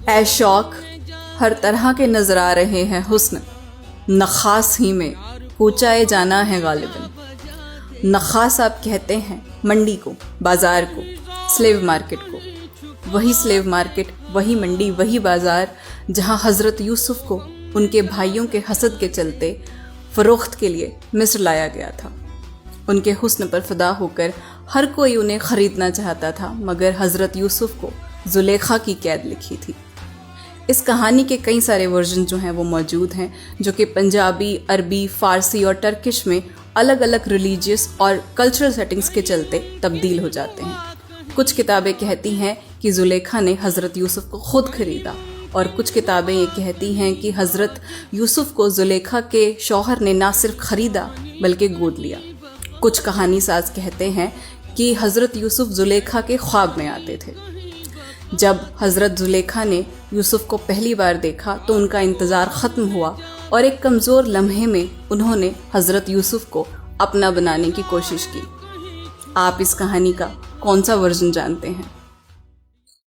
ऐ शौक हर तरह के नजर आ रहे हैं हुस्न, नखास ही में कूचाए जाना है गालिबन। नखास आप कहते हैं मंडी को, बाजार को, स्लेव मार्केट को। वही स्लेव मार्केट, वही मंडी, वही बाजार जहां हज़रत यूसुफ को उनके भाइयों के हसद के चलते फ़रोख्त के लिए मिस्र लाया गया था। उनके हुस्न पर फ़िदा होकर हर कोई उन्हें ख़रीदना चाहता था, मगर हज़रत यूसुफ को ज़ुलेखा की कैद लिखी थी। इस कहानी के कई सारे वर्जन जो हैं वो मौजूद हैं, जो कि पंजाबी, अरबी, फ़ारसी और टर्किश में अलग अलग रिलीजियस और कल्चरल सेटिंग्स के चलते तब्दील हो जाते हैं। कुछ किताबें कहती हैं कि ज़ुलेखा ने हज़रत यूसुफ को ख़ुद खरीदा, और कुछ किताबें ये कहती हैं कि हज़रत यूसुफ को ज़ुलेखा के शौहर ने ना सिर्फ ख़रीदा बल्कि गोद लिया। कुछ कहानी साज कहते हैं कि हज़रत यूसुफ ज़ुलेखा के ख्वाब में आते थे। जब हज़रत ज़ुलेखा ने यूसुफ को पहली बार देखा तो उनका इंतज़ार ख़त्म हुआ और एक कमज़ोर लम्हे में उन्होंने हज़रत यूसुफ को अपना बनाने की कोशिश की। आप इस कहानी का कौन सा वर्जन जानते हैं?